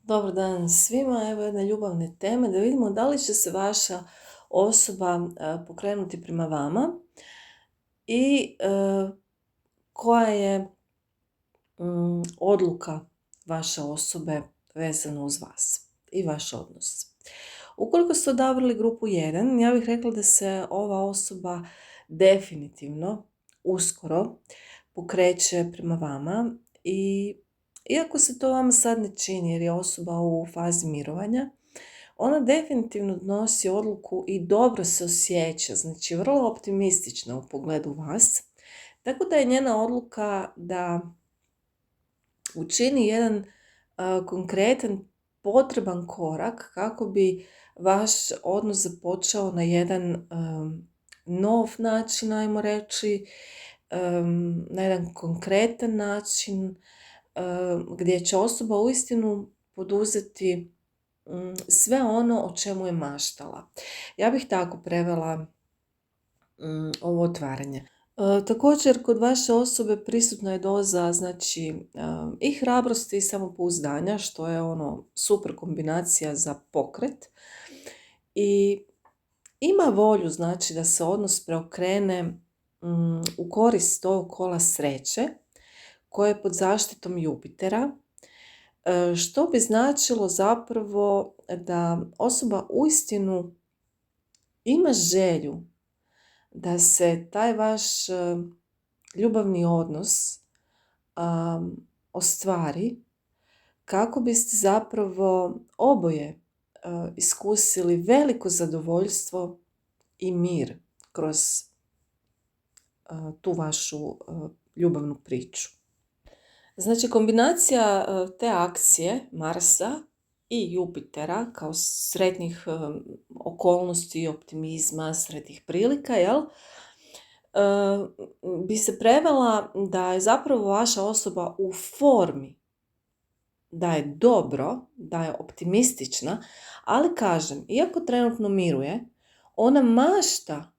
Dobar dan svima, evo jedne ljubavne teme da vidimo da li će se vaša osoba pokrenuti prema vama i koja je odluka vaše osobe vezana uz vas i vaš odnos. Ukoliko ste odabrali grupu 1, ja bih rekla da se ova osoba definitivno uskoro pokreće prema vama i iako se to vama sad ne čini jer je osoba u fazi mirovanja, ona definitivno donosi odluku i dobro se osjeća, znači vrlo optimistična u pogledu vas, tako da je njena odluka da učini jedan konkretan potreban korak kako bi vaš odnos započeo na jedan nov način, ajmo reći, na jedan konkretan način gdje će osoba uistinu poduzeti sve ono o čemu je maštala. Ja bih tako prevela ovo otvaranje. Također, kod vaše osobe prisutna je doza i hrabrosti i samopouzdanja, što je super kombinacija za pokret. I ima volju da se odnos preokrene u korist ovog kola sreće koje je pod zaštitom Jupitera, što bi značilo zapravo da osoba uistinu ima želju da se taj vaš ljubavni odnos ostvari kako biste zapravo oboje iskusili veliko zadovoljstvo i mir kroz tu vašu ljubavnu priču. Znači, kombinacija te akcije Marsa i Jupitera kao sretnih okolnosti, optimizma, sretnih prilika, bi se prevela da je zapravo vaša osoba u formi, da je dobro, da je optimistična, ali kažem, iako trenutno miruje, ona mašta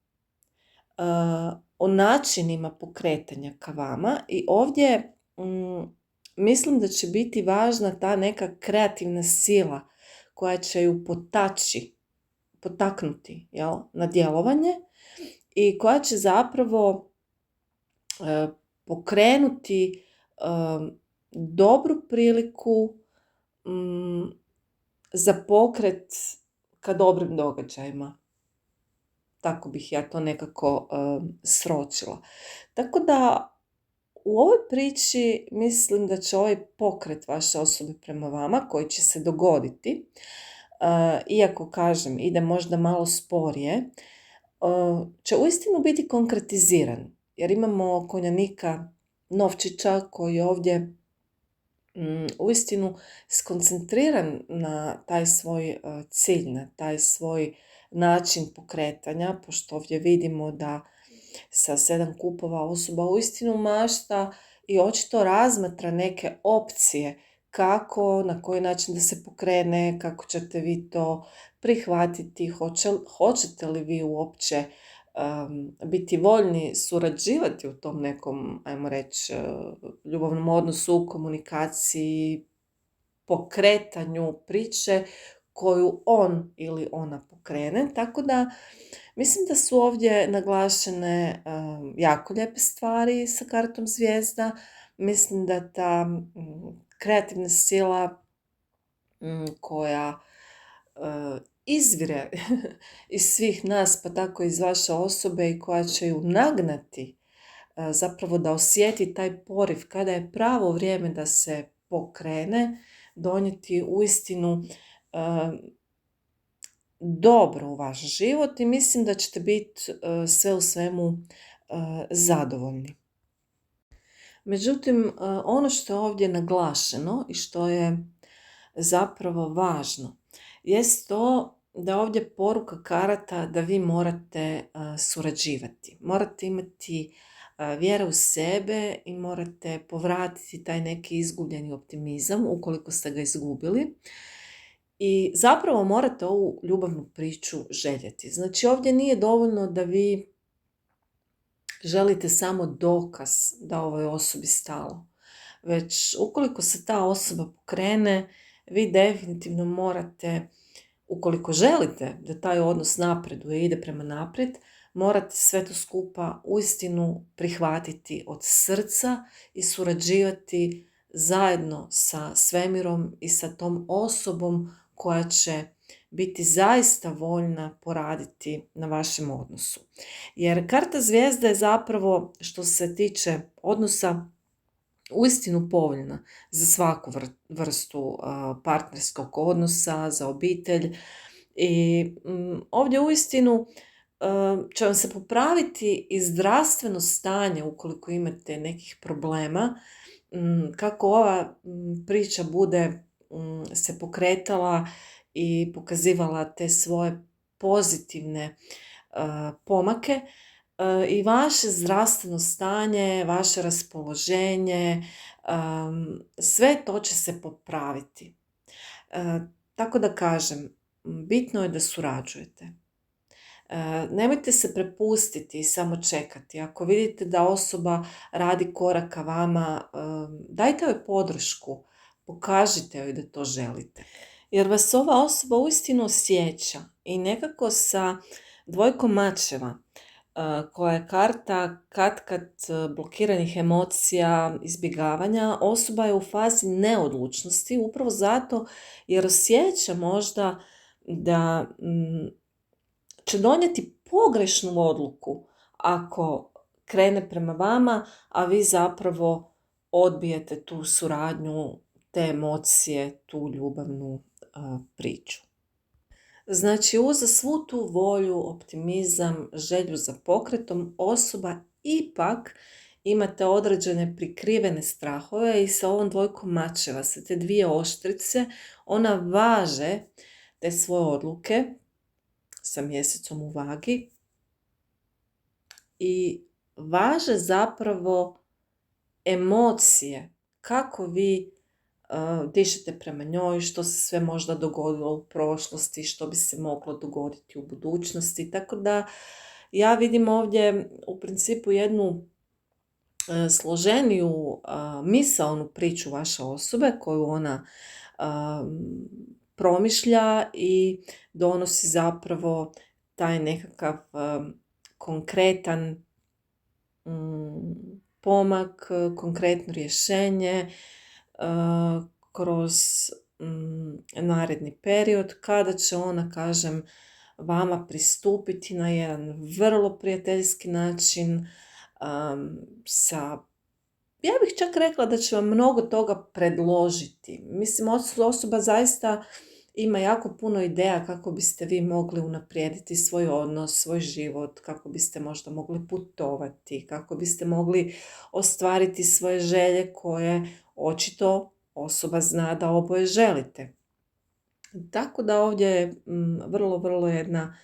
o načinima pokretanja ka vama i ovdje mislim da će biti važna ta neka kreativna sila koja će ju potaknuti na djelovanje i koja će zapravo pokrenuti dobru priliku za pokret ka dobrim događajima. Tako bih ja to nekako sročila. Tako da u ovoj priči mislim da će ovaj pokret vaše osobe prema vama, koji će se dogoditi, iako kažem ide možda malo sporije, će uistinu biti konkretiziran. Jer imamo konjanika novčića koji je ovdje uistinu skoncentriran na taj svoj cilj, na taj svoj način pokretanja, pošto ovdje vidimo da sa 7 kupova osoba uistinu mašta i očito razmatra neke opcije kako, na koji način da se pokrene, kako ćete vi to prihvatiti, hoćete li vi uopće biti voljni surađivati u tom nekom, ajmo reći, ljubavnom odnosu, komunikaciji, pokretanju priče koju on ili ona pokrene. Tako da mislim da su ovdje naglašene jako lijepe stvari sa kartom zvijezda. Mislim da ta kreativna sila koja izvire iz svih nas, pa tako iz vaše osobe i koja će ju nagnati zapravo da osjeti taj poriv kada je pravo vrijeme da se pokrene, donijeti uistinu dobro u vaš život i mislim da ćete biti sve u svemu zadovoljni. Međutim, ono što je ovdje naglašeno i što je zapravo važno jest to da ovdje poruka karata da vi morate surađivati. Morate imati vjere u sebe i morate povratiti taj neki izgubljeni optimizam ukoliko ste ga izgubili. I zapravo morate ovu ljubavnu priču željeti. Znači ovdje nije dovoljno da vi želite samo dokaz da ovoj osobi stalo. Već ukoliko se ta osoba pokrene, vi definitivno morate, ukoliko želite da taj odnos napreduje i ide prema naprijed, morate sve to skupa uistinu prihvatiti od srca i surađivati zajedno sa svemirom i sa tom osobom koja će biti zaista voljna poraditi na vašem odnosu. Jer karta zvijezda je zapravo, što se tiče odnosa, uistinu povoljna za svaku vrstu partnerskog odnosa, za obitelj. I ovdje uistinu će vam se popraviti i zdravstveno stanje ukoliko imate nekih problema, kako ova priča bude se pokretala i pokazivala te svoje pozitivne pomake, i vaše zdravstveno stanje, vaše raspoloženje, sve to će se popraviti. Tako da kažem, bitno je da surađujete. Nemojte se prepustiti i samo čekati. Ako vidite da osoba radi korak ka vama, dajte joj podršku, pokažite joj da to želite. Jer vas ova osoba uistinu osjeća i nekako sa dvojkom mačeva, koja je karta katkad blokiranih emocija, izbjegavanja, osoba je u fazi neodlučnosti upravo zato jer osjeća možda da će donijeti pogrešnu odluku ako krene prema vama, a vi zapravo odbijete tu suradnju, te emocije, tu ljubavnu priču. Znači, uza svu tu volju, optimizam, želju za pokretom, osoba ipak imate određene prikrivene strahove i sa ovom dvojkom mačeva, sa te dvije oštrice, ona važe te svoje odluke sa mjesecom u vagi i važe zapravo emocije, kako vi dišete prema njoj, što se sve možda dogodilo u prošlosti, što bi se moglo dogoditi u budućnosti. Tako da ja vidim ovdje u principu jednu složeniju misaonu priču vaše osobe koju ona promišlja i donosi zapravo taj nekakav konkretan pomak, konkretno rješenje kroz naredni period, kada će ona, kažem, vama pristupiti na jedan vrlo prijateljski način, ja bih čak rekla da će vam mnogo toga predložiti. Mislim, osoba zaista ima jako puno ideja kako biste vi mogli unaprijediti svoj odnos, svoj život, kako biste možda mogli putovati, kako biste mogli ostvariti svoje želje koje očito osoba zna da oboje želite. Tako da ovdje je vrlo jedna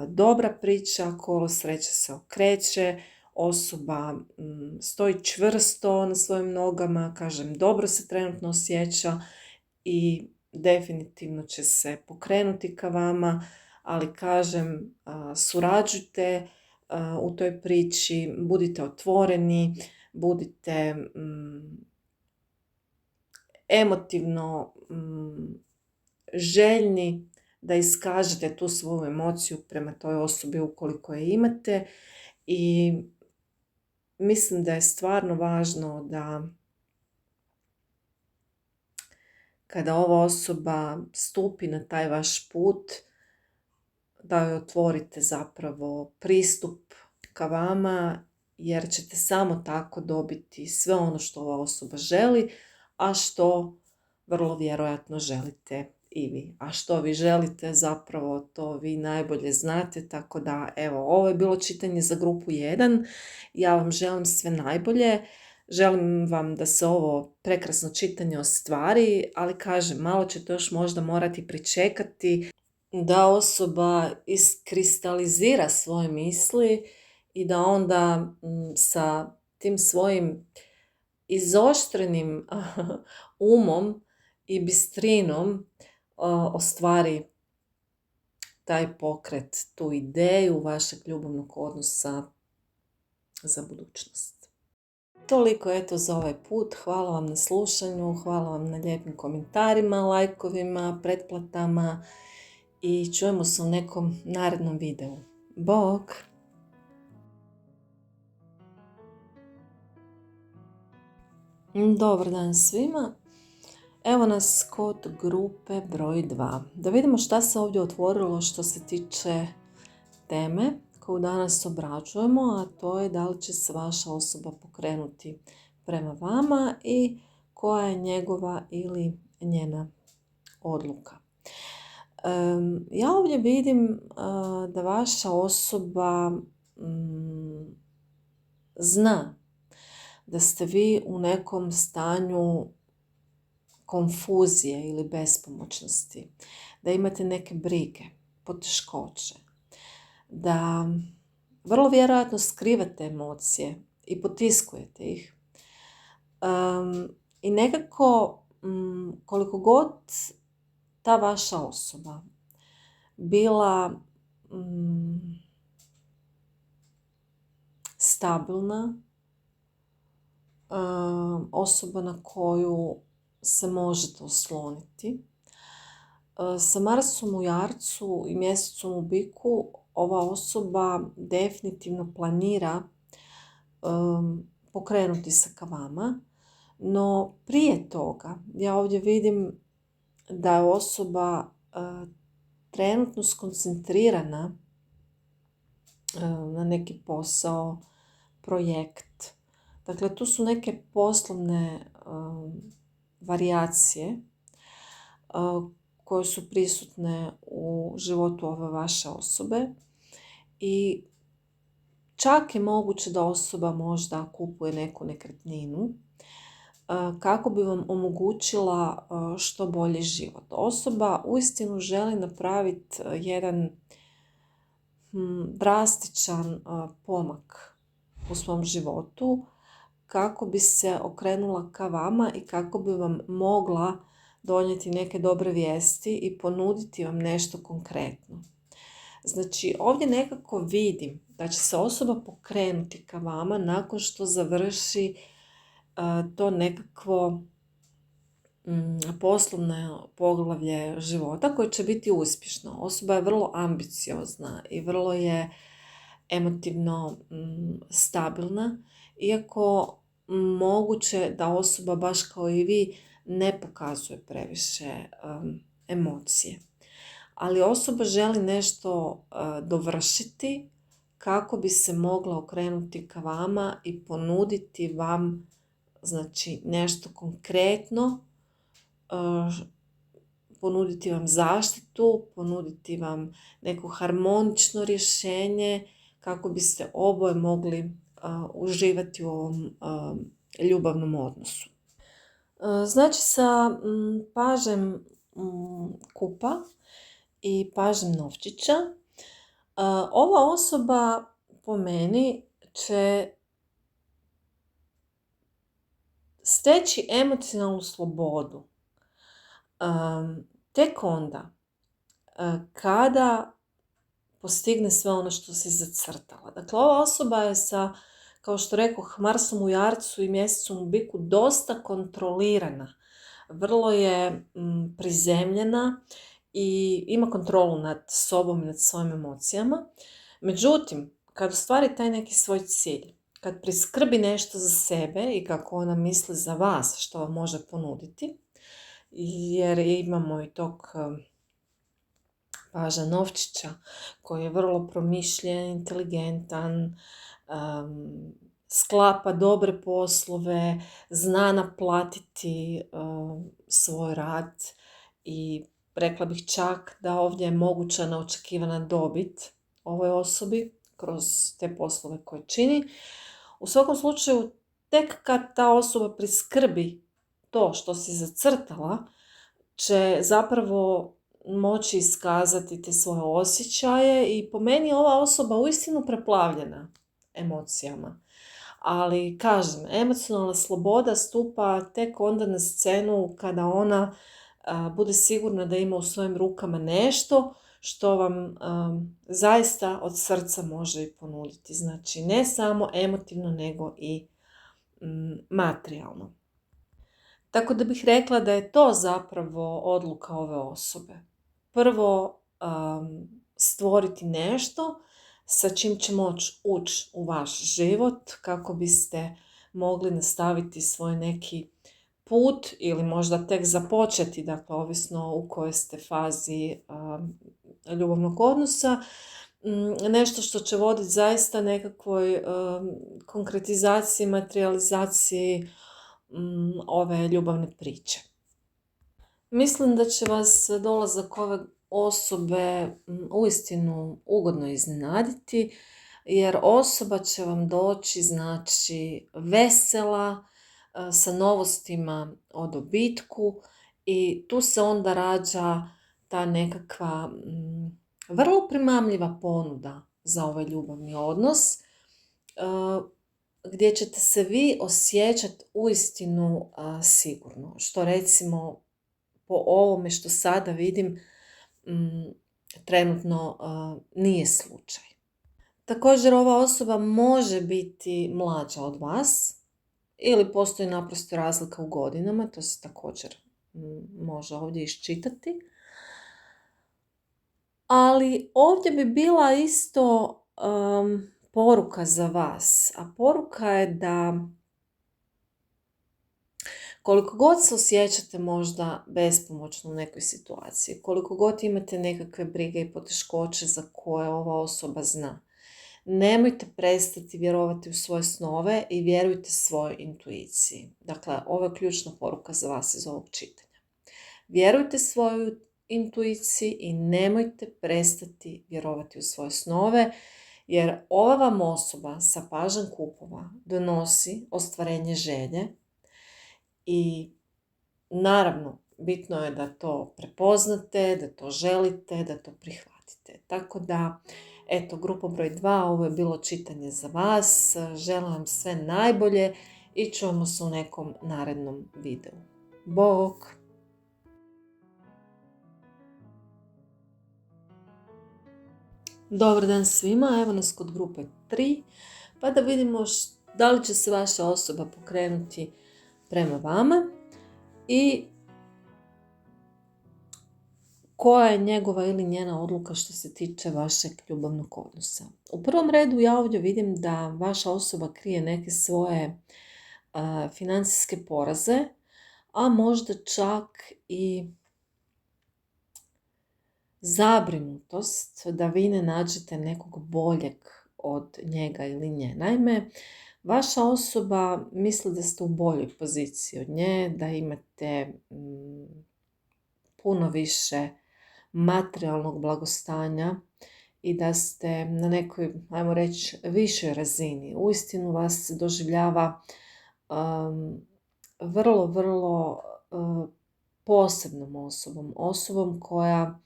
dobra priča, kolo sreće se okreće, osoba stoji čvrsto na svojim nogama, kažem, dobro se trenutno osjeća i definitivno će se pokrenuti ka vama, ali kažem, surađujte u toj priči, budite otvoreni, budite emotivno željni da iskažete tu svoju emociju prema toj osobi ukoliko je imate, i mislim da je stvarno važno da kada ova osoba stupi na taj vaš put, da joj otvorite zapravo pristup ka vama, jer ćete samo tako dobiti sve ono što ova osoba želi, a što vrlo vjerojatno želite i vi. A što vi želite, zapravo to vi najbolje znate, tako da evo, ovo je bilo čitanje za grupu 1. Ja vam želim sve najbolje. Želim vam da se ovo prekrasno čitanje ostvari, ali kažem, malo ćete još možda morati pričekati da osoba iskristalizira svoje misli i da onda sa tim svojim izoštrenim umom i bistrinom ostvari taj pokret, tu ideju vašeg ljubavnog odnosa za budućnost. Toliko eto za ovaj put. Hvala vam na slušanju, hvala vam na lijepim komentarima, lajkovima, pretplatama i čujemo se u nekom narednom videu. Bok! Dobar dan svima. Evo nas kod grupe broj 2. Da vidimo šta se ovdje otvorilo što se tiče teme koju danas obrađujemo, a to je da li će se vaša osoba pokrenuti prema vama i koja je njegova ili njena odluka. Ja ovdje vidim da vaša osoba zna da ste vi u nekom stanju konfuzije ili bespomoćnosti, da imate neke brige, poteškoće, da vrlo vjerojatno skrivate emocije i potiskujete ih. I nekako koliko god ta vaša osoba bila stabilna, osoba na koju se možete osloniti, sa Marsom u Jarcu i mjesecom u Biku ova osoba definitivno planira pokrenuti se ka vama, no prije toga ja ovdje vidim da je osoba trenutno skoncentrirana na neki posao, projekt. Dakle, tu su neke poslovne varijacije koje su prisutne u životu ove vaše osobe i čak je moguće da osoba možda kupuje neku nekretninu kako bi vam omogućila što bolji život. Osoba uistinu želi napraviti jedan drastičan pomak u svom životu kako bi se okrenula ka vama i kako bi vam mogla donijeti neke dobre vijesti i ponuditi vam nešto konkretno. Znači, ovdje nekako vidim da će se osoba pokrenuti ka vama nakon što završi to nekakvo poslovno poglavlje života koje će biti uspješno. Osoba je vrlo ambiciozna i vrlo je emotivno stabilna, iako moguće da osoba baš kao i vi ne pokazuje previše emocije. Ali osoba želi nešto dovršiti kako bi se mogla okrenuti ka vama i ponuditi vam, znači, nešto konkretno, ponuditi vam zaštitu, ponuditi vam neko harmonično rješenje kako biste oboje mogli uživati u ovom ljubavnom odnosu. Znači, sa pažem kupa i pažem novčića, ova osoba po meni će steći emocionalnu slobodu tek onda kada postigne sve ono što si zacrtala. Dakle, ova osoba je sa, kao što rekoh, Marsom u Jarcu i mjesecom u Biku dosta kontrolirana. Vrlo je prizemljena i ima kontrolu nad sobom i nad svojim emocijama. Međutim, kad ostvari taj neki svoj cilj, kad priskrbi nešto za sebe i kako ona misli za vas što vam može ponuditi, jer imamo i tog paža novčića koji je vrlo promišljen, inteligentan, sklapa dobre poslove, zna naplatiti svoj rad i rekla bih čak da ovdje je moguća neočekivana dobit ovoj osobi kroz te poslove koje čini. U svakom slučaju, tek kad ta osoba priskrbi to što si zacrtala, će zapravo moći iskazati te svoje osjećaje i po meni ova osoba uistinu preplavljena emocijama. Ali, kažem, emocionalna sloboda stupa tek onda na scenu kada ona bude sigurna da ima u svojim rukama nešto što vam zaista od srca može i ponuditi. Znači, ne samo emotivno, nego i materijalno. Tako da bih rekla da je to zapravo odluka ove osobe. Prvo, stvoriti nešto sa čim će moći ući u vaš život kako biste mogli nastaviti svoj neki put ili možda tek započeti, dakle ovisno u kojoj ste fazi ljubavnog odnosa, nešto što će voditi zaista nekakvoj konkretizaciji, materializaciji ove ljubavne priče. Mislim da će vas dolazak ove osobe uistinu ugodno iznenaditi, jer osoba će vam doći, znači, vesela, sa novostima o dobitku i tu se onda rađa ta nekakva vrlo primamljiva ponuda za ovaj ljubavni odnos, gdje ćete se vi osjećati uistinu sigurno, što recimo po ovome što sada vidim trenutno nije slučaj. Također ova osoba može biti mlađa od vas ili postoji naprosto razlika u godinama, to se također može ovdje iščitati. Ali ovdje bi bila isto poruka za vas, a poruka je da koliko god se osjećate možda bespomoćno u nekoj situaciji, koliko god imate nekakve brige i poteškoće za koje ova osoba zna, nemojte prestati vjerovati u svoje snove i vjerujte svojoj intuiciji. Dakle, ovo je ključna poruka za vas iz ovog čitanja. Vjerujte svojoj intuiciji i nemojte prestati vjerovati u svoje snove, jer ova vam osoba sa pažem kupova donosi ostvarenje želje i naravno bitno je da to prepoznate, da to želite, da to prihvatite. Tako da, eto, grupa broj 2, ovo je bilo čitanje za vas. Želim vam sve najbolje i čujemo se u nekom narednom videu. Bog! Dobar dan svima, evo nas kod grupe 3, pa da vidimo da li će se vaša osoba pokrenuti prema vama i koja je njegova ili njena odluka što se tiče vašeg ljubavnog odnosa. U prvom redu ja ovdje vidim da vaša osoba krije neke svoje financijske poraze, a možda čak i zabrinutost da vi ne nađete nekog boljeg od njega ili nje. Naime, vaša osoba misli da ste u boljoj poziciji od nje, da imate puno više materijalnog blagostanja i da ste na nekoj, ajmo reći, višoj razini. Uistinu vas doživljava vrlo, vrlo posebnom osobom koja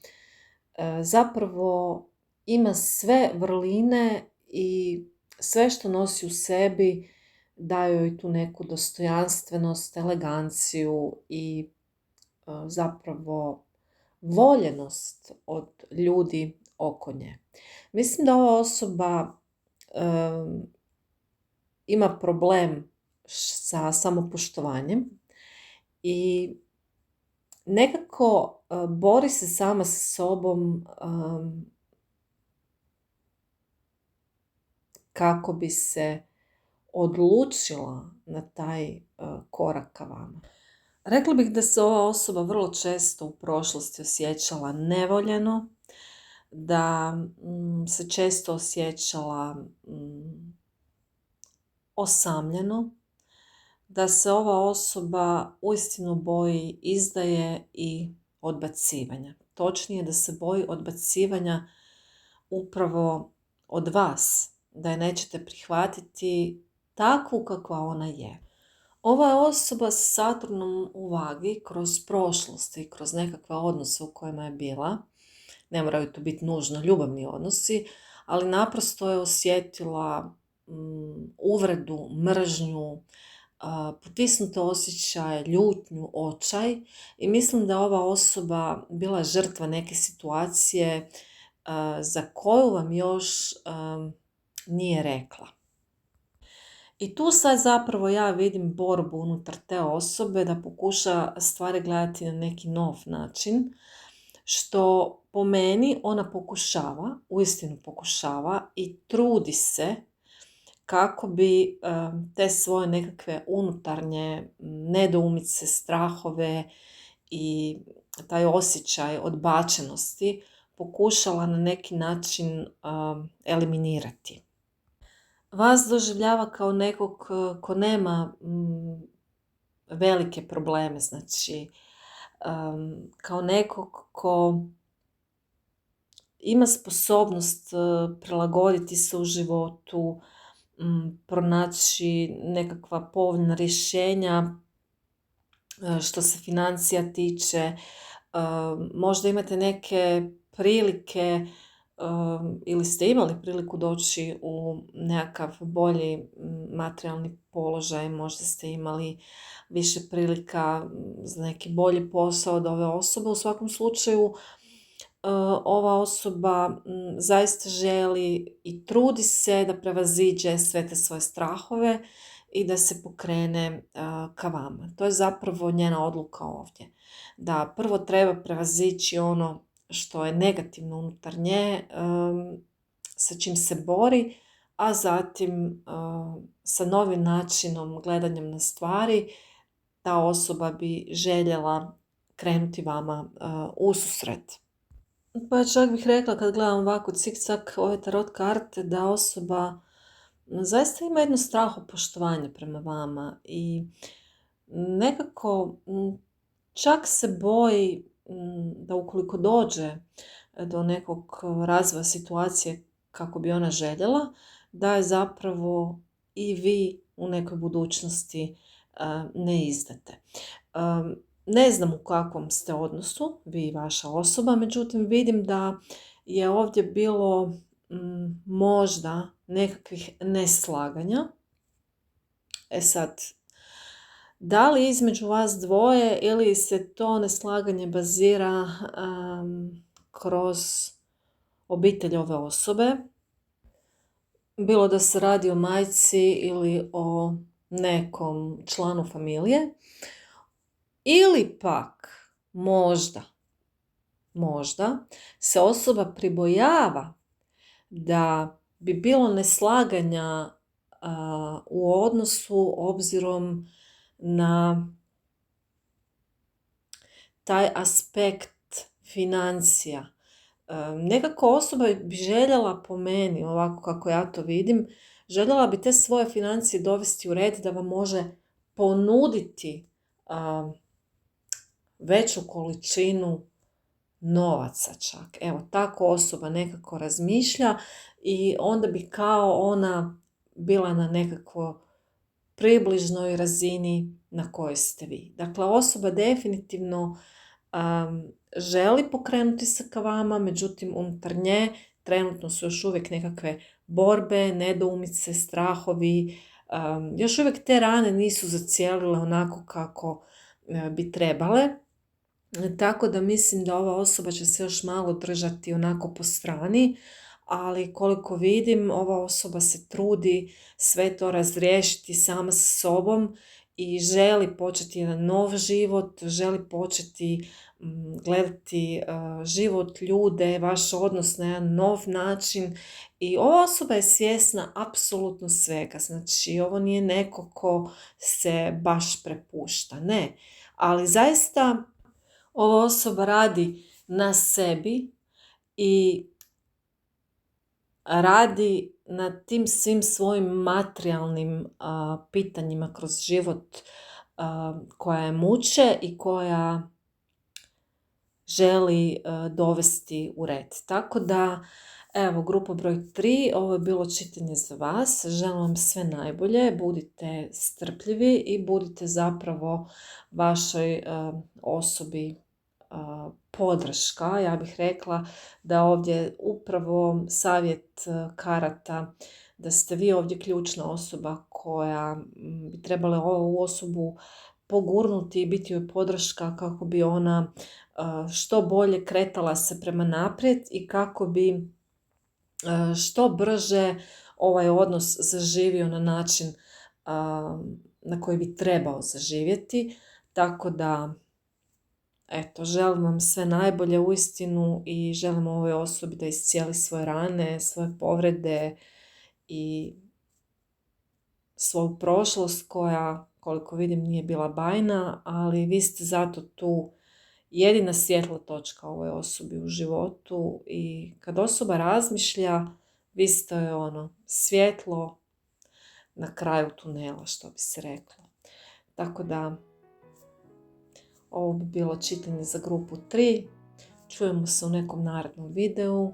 zapravo ima sve vrline i sve što nosi u sebi daje joj tu neku dostojanstvenost, eleganciju i zapravo voljenost od ljudi oko nje. Mislim da ova osoba ima problem sa samopoštovanjem i nekako bori se sama sa sobom kako bi se odlučila na taj korak ka vama. Rekla bih da se ova osoba vrlo često u prošlosti osjećala nevoljeno, da se često osjećala osamljeno, da se ova osoba uistinu boji izdaje i odbacivanja. Točnije da se boji odbacivanja upravo od vas, da je nećete prihvatiti takvu kakva ona je. Ova je osoba s Saturnom u vagi kroz prošlost i kroz nekakve odnose u kojima je bila, ne moraju to biti nužno ljubavni odnosi, ali naprosto je osjetila uvredu, mržnju, potisnute osjećaje, ljutnju, očaj i mislim da ova osoba bila žrtva neke situacije za koju vam još nije rekla. I tu sad zapravo ja vidim borbu unutar te osobe da pokuša stvari gledati na neki nov način, što po meni ona pokušava, uistinu pokušava i trudi se kako bi te svoje nekakve unutarnje nedoumice, strahove i taj osjećaj odbačenosti pokušala na neki način eliminirati. Vas doživljava kao nekog ko nema velike probleme, znači kao nekog ko ima sposobnost prilagoditi se u životu, pronaći nekakva povoljna rješenja što se financija tiče. Možda imate neke prilike ili ste imali priliku doći u nekakav bolji materijalni položaj, možda ste imali više prilika za neki bolji posao od ove osobe. U svakom slučaju ova osoba zaista želi i trudi se da prevaziđe sve te svoje strahove i da se pokrene ka vama. To je zapravo njena odluka ovdje. Da prvo treba prevazići ono što je negativno unutar nje, sa čim se bori, a zatim sa novim načinom gledanjem na stvari ta osoba bi željela krenuti vama u susret. Pa čak bih rekla kad gledam ovako cik-cak ove tarot karte da osoba zaista ima jedno strahopoštovanje prema vama i nekako čak se boji da ukoliko dođe do nekog razvoja situacije kako bi ona željela, da je zapravo i vi u nekoj budućnosti ne izdate. Ne znam u kakvom ste odnosu, vi i vaša osoba, međutim vidim da je ovdje bilo možda nekakvih neslaganja. Sad, da li između vas dvoje ili se to neslaganje bazira kroz obitelj ove osobe, bilo da se radi o majci ili o nekom članu familije, ili pak možda se osoba pribojava da bi bilo neslaganja u odnosu obzirom na taj aspekt financija. Nekako osoba bi željela, po meni, ovako kako ja to vidim, željela bi te svoje financije dovesti u red da vam može ponuditi veću količinu novaca čak. Evo, tako osoba nekako razmišlja i onda bi kao ona bila na nekako približnoj razini na kojoj ste vi. Dakle, osoba definitivno želi pokrenuti se ka vama, međutim unutar nje trenutno su još uvijek nekakve borbe, nedoumice, strahovi, još uvijek te rane nisu zacijelile onako kako bi trebale. Tako da mislim da ova osoba će se još malo držati onako po strani, ali koliko vidim ova osoba se trudi sve to razriješiti sama sa sobom i želi početi jedan nov život, želi početi gledati život, ljude, vaš odnos na jedan nov način i ova osoba je svjesna apsolutno svega. Znači ovo nije neko ko se baš prepušta, ne, ali zaista ova osoba radi na sebi i radi na tim svim svojim materijalnim pitanjima kroz život koja je muče i koja želi dovesti u red. Tako da, evo, grupa broj 3, ovo je bilo čitanje za vas. Želim vam sve najbolje, budite strpljivi i budite zapravo vašoj osobi podrška. Ja bih rekla da ovdje upravo savjet karata, da ste vi ovdje ključna osoba koja bi trebala ovu osobu pogurnuti i biti joj podrška kako bi ona što bolje kretala se prema naprijed i kako bi što brže ovaj odnos zaživio na način na koji bi trebao zaživjeti. Tako da, eto, želim vam sve najbolje uistinu i želim ovoj osobi da iscijeli svoje rane, svoje povrede i svoju prošlost koja, koliko vidim, nije bila bajna, ali vi ste zato tu jedina svjetla točka ovoj osobi u životu i kad osoba razmišlja, vi ste svjetlo na kraju tunela, što bi se reklo. Tako da, ovo bi bilo čitanje za grupu 3. Čujemo se u nekom narednom videu.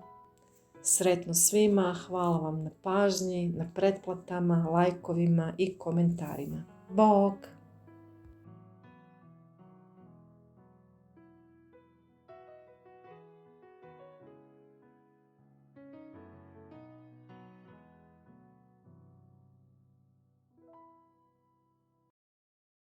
Sretno svima, hvala vam na pažnji, na pretplatama, lajkovima i komentarima. Bog!